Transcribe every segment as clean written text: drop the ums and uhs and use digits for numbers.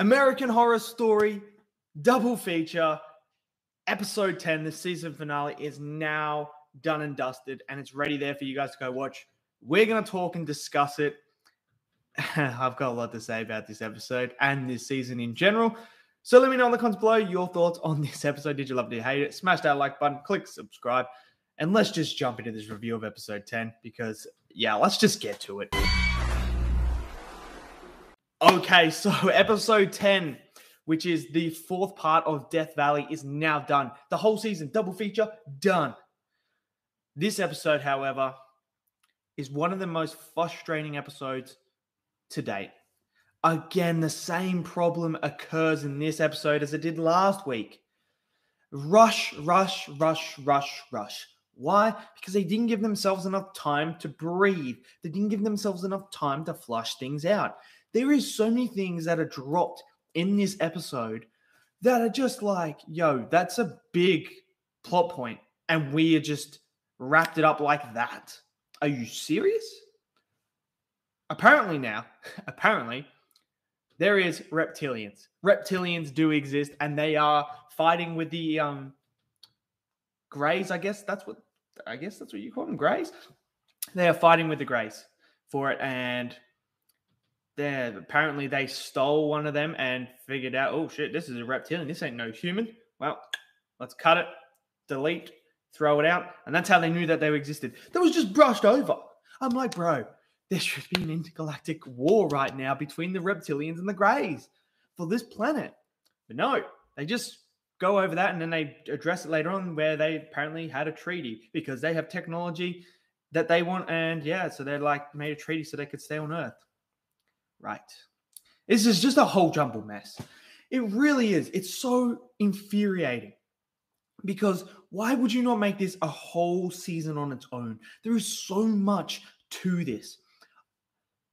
American Horror Story double feature, episode 10, the season finale is now done and dusted, and it's ready there for you guys to go watch. We're going to talk and discuss it. I've got a lot to say about this episode and this season in general. So let me know in the comments below your thoughts on this episode. Did you love it? Did you hate it? Smash that like button, click subscribe, and let's just jump into this review of episode 10 because, yeah, let's just get to it. Okay, so episode 10, which is the fourth part of Death Valley, is now done. The whole season, double feature, done. This episode, however, is one of the most frustrating episodes to date. Again, the same problem occurs in this episode as it did last week. Rush. Why? Because they didn't give themselves enough time to breathe. They didn't give themselves enough time to flush things out. There is so many things that are dropped in this episode that are just like, yo, that's a big plot point, and we are just wrapped it up like that. Are you serious? Apparently, there is reptilians. Reptilians do exist, and they are fighting with the Greys. I guess that's what you call them, Greys. They are fighting with the Greys for it, and apparently they stole one of them and figured out, oh shit, this is a reptilian. This ain't no human. Well, let's cut it, delete, throw it out, and that's how they knew that they existed. That was just brushed over. I'm like, bro, there should be an intergalactic war right now between the reptilians and the Greys for this planet. But no, they just go over that and then they address it later on where they apparently had a treaty because they have technology that they want. And yeah, so they're like made a treaty so they could stay on Earth. Right. This is just a whole jumbled mess. It really is. It's so infuriating. Because why would you not make this a whole season on its own? There is so much to this.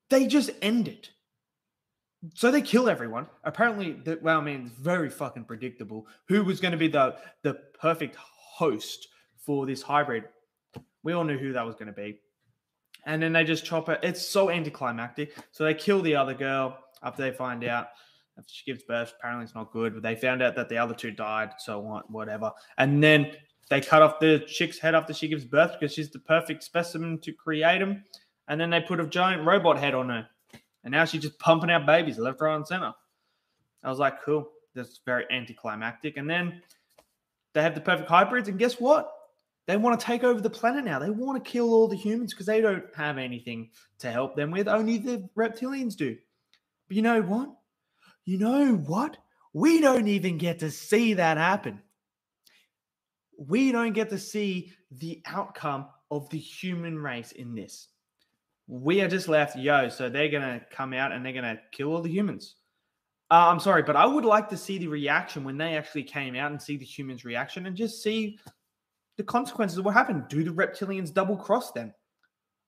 They just end it. So they kill everyone. Apparently, it's very fucking predictable. Who was going to be the perfect host for this hybrid? We all knew who that was going to be. And then they just chop it. It's so anticlimactic. So they kill the other girl after they find out after she gives birth. Apparently it's not good. But they found out that the other two died. So whatever. And then they cut off the chick's head after she gives birth because she's the perfect specimen to create them. And then they put a giant robot head on her. And now she's just pumping out babies left, right, and center. I was like, cool. That's very anticlimactic. And then they have the perfect hybrids. And guess what? They want to take over the planet now. They want to kill all the humans because they don't have anything to help them with. Only the reptilians do. But you know what? We don't even get to see that happen. We don't get to see the outcome of the human race in this. We are just left, so they're going to come out and they're going to kill all the humans. I'm sorry, but I would like to see the reaction when they actually came out and see the humans' reaction and just see the consequences of what happened. Do the reptilians double cross them?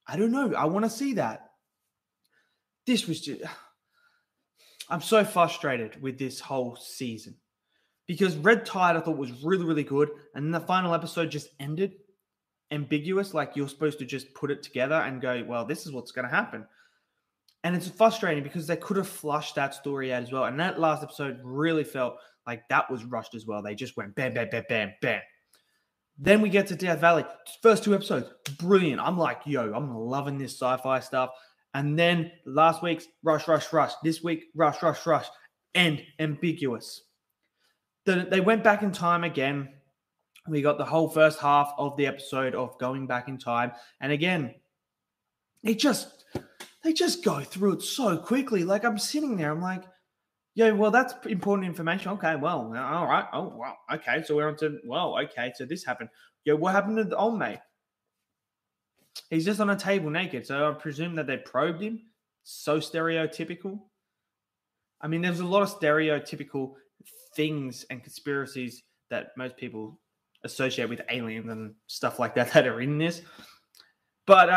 I don't know. I want to see that. This was just... I'm so frustrated with this whole season. Because Red Tide I thought was really, really good. And then the final episode just ended ambiguous. Like you're supposed to just put it together and go, well, this is what's going to happen. And it's frustrating because they could have flushed that story out as well. And that last episode really felt like that was rushed as well. They just went bam, bam, bam, bam, bam. Then we get to Death Valley. First two episodes, brilliant. I'm like, I'm loving this sci-fi stuff. And then last week's rush. This week, rush. And ambiguous. They went back in time again. We got the whole first half of the episode of going back in time. And again, they just go through it so quickly. Like I'm sitting there, I'm like, well, that's important information. Okay, well, all right. Oh, well, okay. So we're on to, okay. So this happened. What happened to the old mate? He's just on a table naked. So I presume that they probed him. So stereotypical. I mean, there's a lot of stereotypical things and conspiracies that most people associate with aliens and stuff like that are in this. But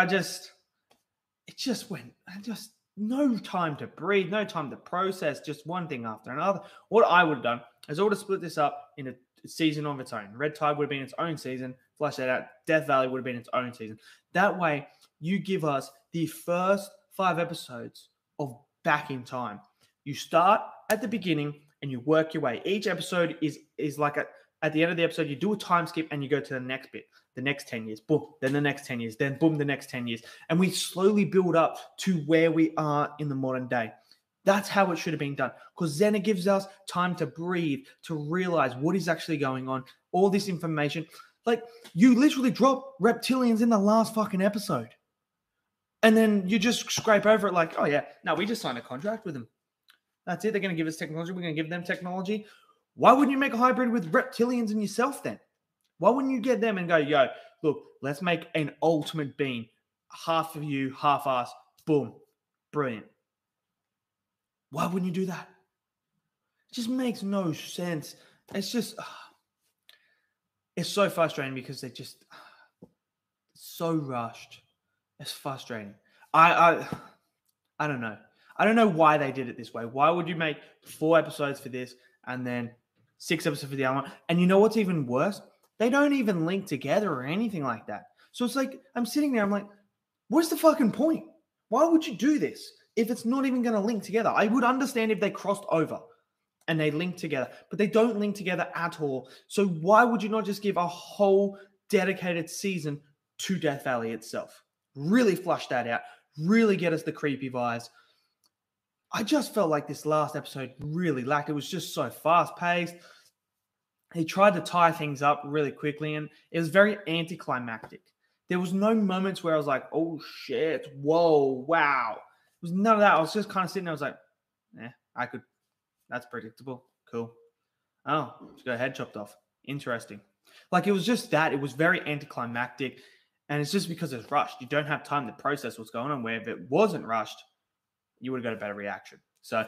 no time to breathe, no time to process, just one thing after another. What I would have done is I would have split this up in a season of its own. Red Tide would have been its own season. Flesh that out. Death Valley would have been its own season. That way, you give us the first 5 episodes of Back in Time. You start at the beginning and you work your way. Each episode is like at the end of the episode, you do a time skip and you go to the next bit, the next 10 years, boom, then the next 10 years, then boom, the next 10 years. And we slowly build up to where we are in the modern day. That's how it should have been done, because then it gives us time to breathe, to realize what is actually going on, all this information. Like, you literally drop reptilians in the last fucking episode. And then you just scrape over it like, oh yeah, no, we just signed a contract with them. That's it. They're going to give us technology. We're going to give them technology. Why wouldn't you make a hybrid with reptilians and yourself then? Why wouldn't you get them and go, yo, look, let's make an ultimate being. Half of you, half us. Boom. Brilliant. Why wouldn't you do that? It just makes no sense. It's just, it's so frustrating because they're just so rushed. It's frustrating. I don't know. I don't know why they did it this way. Why would you make 4 episodes for this and then 6 episodes for the other one? And you know what's even worse? They don't even link together or anything like that. So it's like, I'm sitting there, I'm like, what's the fucking point? Why would you do this if it's not even going to link together? I would understand if they crossed over and they link together, but they don't link together at all. So why would you not just give a whole dedicated season to Death Valley itself? Really flush that out. Really get us the creepy vibes. I just felt like this last episode really lacked. It was just so fast-paced. He tried to tie things up really quickly, and it was very anticlimactic. There was no moments where I was like, oh, shit, whoa, wow. It was none of that. I was just kind of sitting there. I was like, that's predictable. Cool. Oh, just got a head chopped off. Interesting. Like, it was just that. It was very anticlimactic, and it's just because it's rushed. You don't have time to process what's going on, where if it wasn't rushed, you would have got a better reaction. So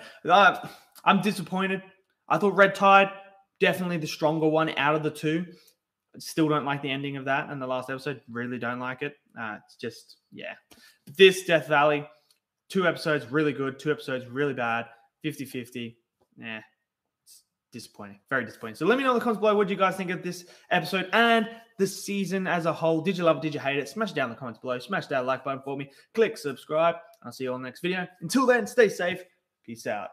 I'm disappointed. I thought Red Tide, definitely the stronger one out of the 2. Still don't like the ending of that and the last episode. Really don't like it. It's just, yeah. This Death Valley, 2 episodes really good, 2 episodes really bad, 50-50. Yeah, it's disappointing. Very disappointing. So let me know in the comments below what you guys think of this episode and the season as a whole. Did you love it? Did you hate it? Smash it down in the comments below. Smash that like button for me. Click subscribe. I'll see you all in the next video. Until then, stay safe. Peace out.